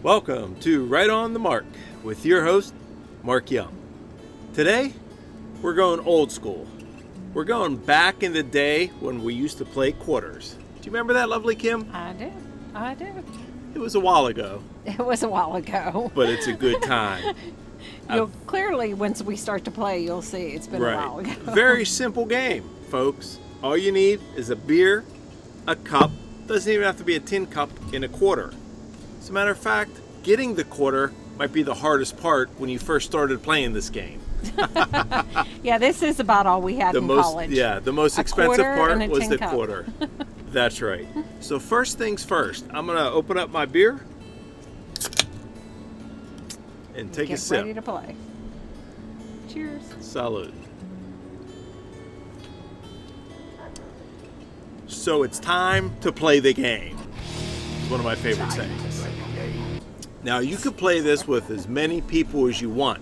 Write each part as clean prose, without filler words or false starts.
Welcome to Right on the Mark with your host, Mark Young. Today, we're going old school. We're going back in the day when we used to play quarters. Do you remember that, lovely Kim? I do. It was a while ago, It was a while ago. but it's a good time. You'll clearly, once we start to play, you'll see it's been a while ago. Very simple game, folks. All you need is a beer, a cup. Doesn't even have to be a tin cup, in a quarter. As a matter of fact, getting the quarter might be the hardest part when you first started playing this game. Yeah, this is about all we had in college. Yeah, the most A expensive quarter part and a was tin the cup. quarter. That's right. So first things first, I'm going to open up my beer and take a Get sip. ready to play. Cheers. Salud. So it's time to play the game. It's one of my favorite sayings. Now you could play this with as many people as you want.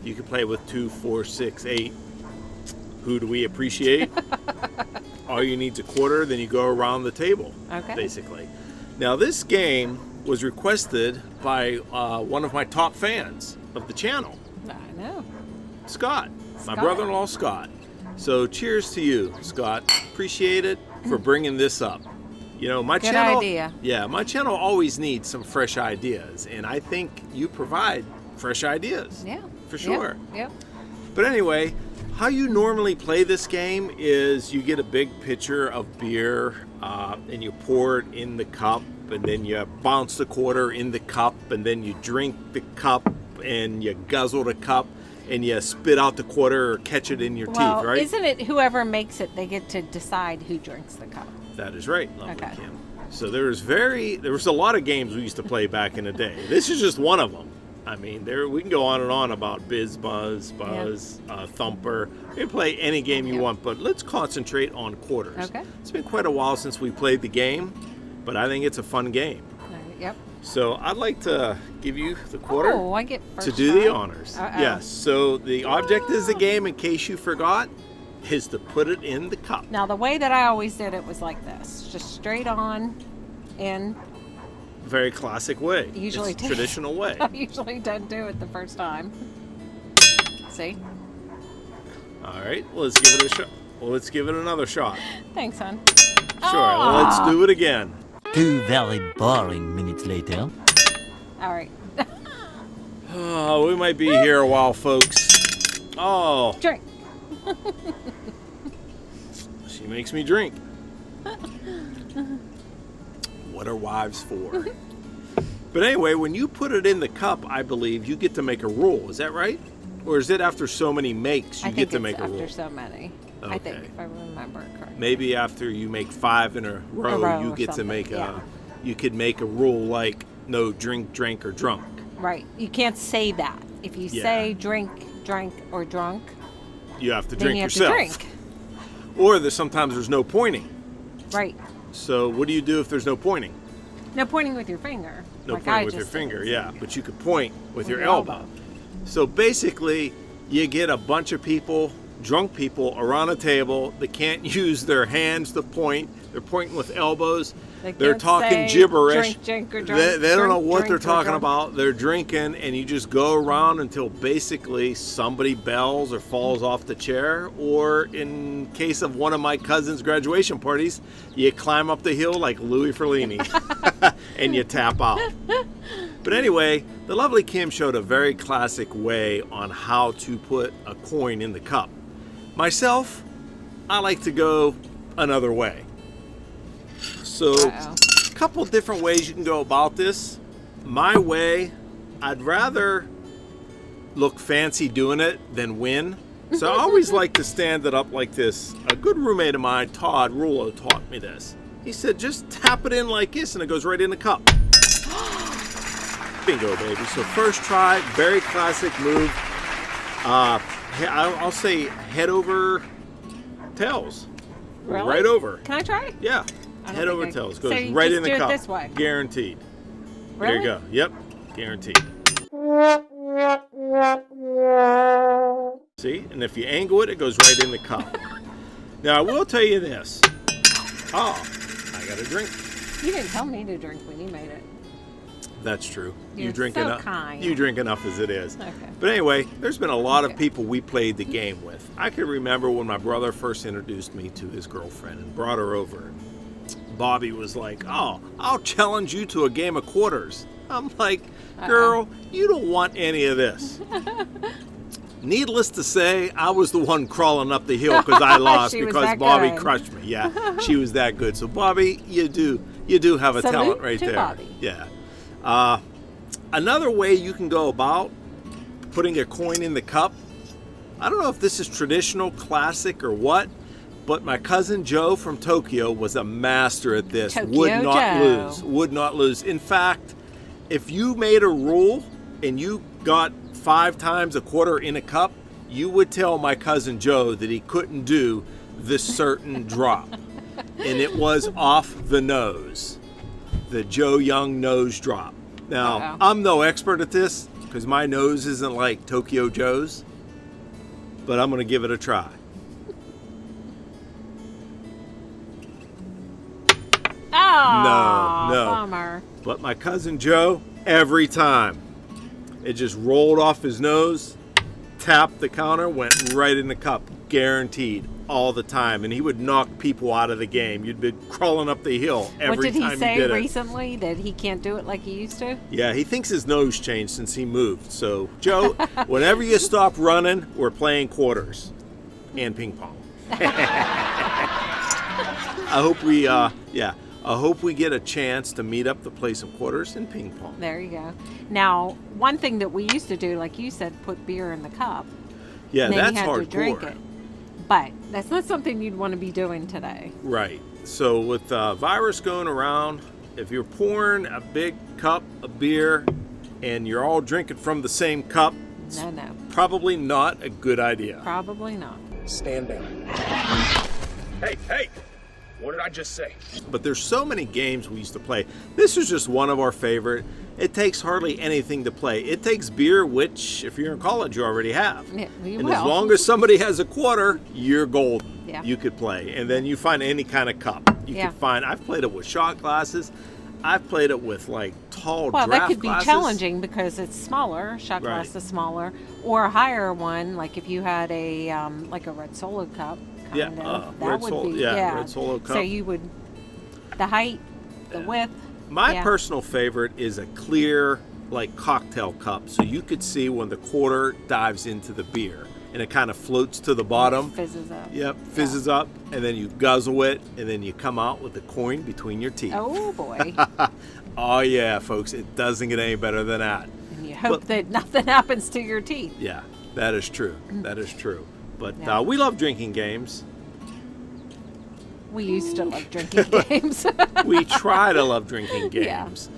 You could play with 2, 4, 6, 8. Who do we appreciate? All you need is a quarter, then you go around the table, Okay. basically. Now this game was requested by one of my top fans of the channel, I know. Scott, my Scott. brother-in-law Scott. So cheers to you, Scott. Appreciate it for bringing this up. You know, my Good channel. idea. Yeah, my channel always needs some fresh ideas, and I think you provide fresh ideas. Yeah. For sure. Yep. But anyway, how you normally play this game is you get a big pitcher of beer and you pour it in the cup, and then you bounce the quarter in the cup, and then you drink the cup and you guzzle the cup and you spit out the quarter or catch it in your Well, teeth, right? isn't it whoever makes it, they get to decide who drinks the cup? That is right, lovely Okay. Kim. So there was a lot of games we used to play back in the day. This is just one of them. I mean, we can go on and on about Biz Buzz, Thumper. You can play any game you Yeah. want, but let's concentrate on quarters. Okay. It's been quite a while since we played the game, but I think it's a fun game. All right, yep. So I'd like to give you the quarter Oh, I get first to do the try? honors. Uh-oh. Yes. So the object is the game, in case you forgot, is to put it in the cup. Now, the way that I always did it was like this. Just straight on in. Very classic way. Usually it's takes- traditional way. I usually don't do it the first time. See? All right, well, let's give it a shot. Well, let's give it another shot. Thanks, hon. Sure, well, let's do it again. 2 very boring minutes later. All right. Oh, we might be here a while, folks. Oh, Drink. she makes me drink. What are wives for? But anyway, when you put it in the cup, I believe you get to make a rule. Is that right? Or is it after so many makes you I get think to it's make a after rule? so many. I think, Okay. if I remember it correctly. Maybe after you make 5 in a row, row you or get to something, make yeah. you could make a rule like no drink, drank, or drunk. Right. You can't say that. If you Yeah. say drink, drank, or drunk, You have to then drink you have yourself. to drink. Or sometimes there's no pointing. Right. So what do you do if there's no pointing? No pointing with your finger. No like pointing I with your just did. finger, yeah. But you could point with your your elbow. elbow. So basically, you get a bunch of people, drunk people, around a table that can't use their hands to point. They're pointing with elbows. They They're can't talking say gibberish. drink, or They don't know what they're drink, or talking drunk. about. They're drinking, and you just go around until basically somebody bells or falls off the chair. Or in case of one of my cousin's graduation parties, you climb up the hill like Louis Ferlini and you tap out. But anyway, the lovely Kim showed a very classic way on how to put a coin in the cup. Myself, I like to go another way. So, Uh-oh. a couple different ways you can go about this. My way, I'd rather look fancy doing it than win. So I always like to stand it up like this. A good roommate of mine, Todd Rulo, taught me this. He said, just tap it in like this and it goes right in the cup. Bingo, baby. So first try, very classic move. I'll say head over tails. Really? Right over. Can I try? Yeah. I don't Head over think I- tails. Goes so you right just in the do it cup. this way? Guaranteed. There Really? you go. Yep. Guaranteed. See? And if you angle it, it goes right in the cup. Now, I will tell you this. Oh, I got a drink. You didn't tell me to drink when you made it. that's true. You're drink so enough. kind. You drink enough as it is. Okay. But anyway, there's been a lot of Okay. people we played the game with. I can remember when my brother first introduced me to his girlfriend and brought her over. Bobby was like, "Oh, I'll challenge you to a game of quarters." I'm like, "Girl, you don't want any of this." Needless to say, I was the one crawling up the hill because I lost She was because that Bobby good. crushed me. Yeah, she was that good. So Bobby, you do have a Salute talent right to there. Bobby. Yeah. Another way you can go about putting a coin in the cup. I don't know if this is traditional, classic, or what, but my cousin Joe from Tokyo was a master at this. Tokyo Would not Joe. lose. Would not lose. In fact, if you made a rule and you got 5 times a quarter in a cup, you would tell my cousin Joe that he couldn't do this certain drop. And it was off the nose. The Joe Young nose drop. Now, Uh-oh. I'm no expert at this because my nose isn't like Tokyo Joe's, but I'm going to give it a try. Oh, No. bummer. But my cousin Joe, every time, it just rolled off his nose, tapped the counter, went right in the cup, guaranteed, all the time. And he would knock people out of the game. You'd be crawling up the hill every What did time he say did it. recently? That he can't do it like he used to? Yeah, he thinks his nose changed since he moved. So, Joe, whenever you stop running, we're playing quarters and ping pong. I hope we get a chance to meet up to play some quarters and ping pong. There you go. Now, one thing that we used to do, like you said, put beer in the cup. Yeah, and then that's you had hardcore. to drink it. But that's not something you'd want to be doing today. Right. So with virus going around, if you're pouring a big cup of beer and you're all drinking from the same cup, it's No. probably not a good idea. Probably not. Stand down. Hey! What did I just say? But there's so many games we used to play. This is just one of our favorite. It takes hardly anything to play. It takes beer, which if you're in college, you already have. Yeah, you And will. as long as somebody has a quarter, you're golden. Yeah. You could play. And then you find any kind of cup. You Yeah. could find, I've played it with shot glasses. I've played it with like tall Well, draft that could be glasses. challenging because it's smaller. Shot Right. glass is smaller, or a higher one, like if you had a like a red Solo cup. Yeah, Kind of. That Red would Sol- be yeah, Red Solo So cup. you would the height, the width. My yeah. personal favorite is a clear, like cocktail cup, so you could see when the quarter dives into the beer, and it kind of floats to the bottom. Fizzes up. Yep, fizzes up, and then you guzzle it, and then you come out with the coin between your teeth. Oh boy! Oh yeah, folks, it doesn't get any better than that. And you hope Well- that nothing happens to your teeth. Yeah, that is true. That is true. But Yeah. we love drinking games. We used to love drinking games. We try to love drinking Yeah. games.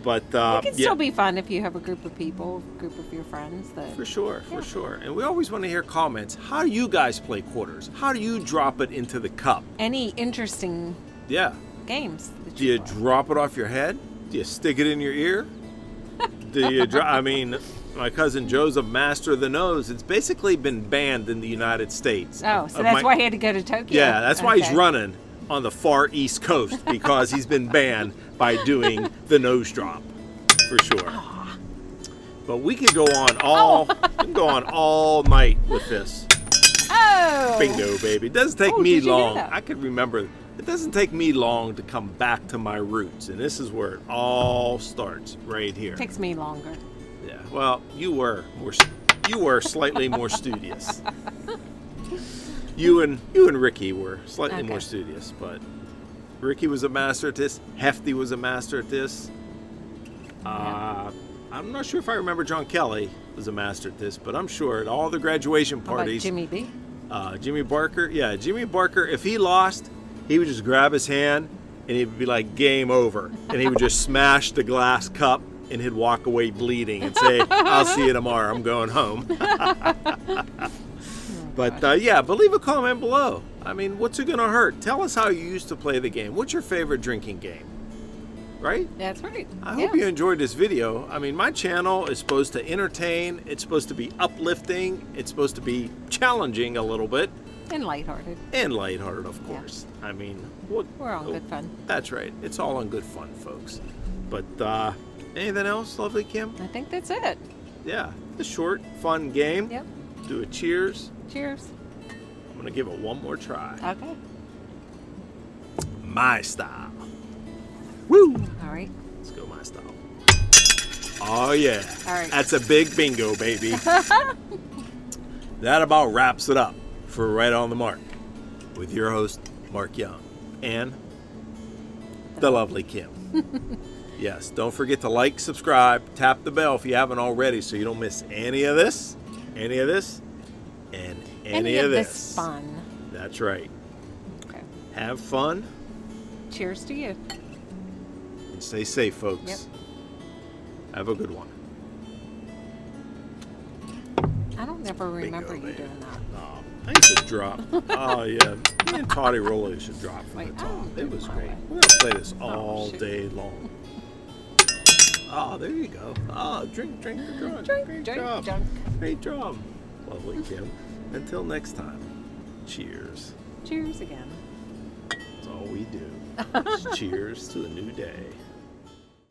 But It can yeah, still be fun if you have a group of people, group of your friends that. for sure, for sure. And we always want to hear comments. How do you guys play quarters? How do you drop it into the cup? Any interesting Yeah. games? That Do you play? drop it off your head? Do you stick it in your ear? Do you I mean, my cousin Joe's a master of the nose. It's basically been banned in the United States. Oh, so Of that's my- why he had to go to Tokyo. Yeah, that's why he's Okay. running on the far East Coast, because he's been banned by doing the nose drop, for sure. But we can go on all night with this. Oh. Bingo, baby. It doesn't take Oh, me did you do long. that? I can remember. It doesn't take me long to come back to my roots, and this is where it all starts, right here. Takes me longer. Yeah. Well, you were slightly more studious. You and Ricky were slightly Okay. more studious, but Ricky was a master at this. Hefty was a master at this. I'm not sure if I remember John Kelly was a master at this, but I'm sure at all the graduation How about parties, Jimmy B? Jimmy Barker. Yeah, Jimmy Barker. If he lost, he would just grab his hand and he'd be like, "Game over," and he would just smash the glass cup and he'd walk away bleeding and say, "I'll see you tomorrow. I'm going home." But yeah, but leave a comment below. I mean, what's it gonna hurt? Tell us how you used to play the game. What's your favorite drinking game? Right? That's right. I hope you enjoyed this video. I mean, my channel is supposed to entertain. It's supposed to be uplifting. It's supposed to be challenging a little bit. And lighthearted. And lighthearted, of course. I mean, what? We're on good fun. That's right. It's all on good fun, folks. But Anything else, lovely Kim? I think that's it. Yeah, a short, fun game. Yep. Do a cheers. Cheers. I'm gonna give it one more try. Okay. My style. Woo! All right. Let's go my style. Oh yeah. All right. That's a big bingo, baby. That about wraps it up for Right on the Mark with your host, Mark Young, and the lovely Kim. Yes, don't forget to like, subscribe, tap the bell if you haven't already so you don't miss any of this, and any of this fun. That's right. Okay. Have fun Cheers to you. and stay safe, folks. Yep. Have a good one. I don't ever remember Bingo, you baby. doing that. Oh, I should drop. Oh, yeah. Me and Toddy Roller should drop from Wait, the I top. don't It do was my great. way. We're going to play this all shoot. day long. Oh, there you go. Oh, drink, drink, drunk. Drink, Great drink, job. drunk. Great job. Lovely Kim. Until next time, cheers. Cheers again. That's all we do. Cheers to a new day.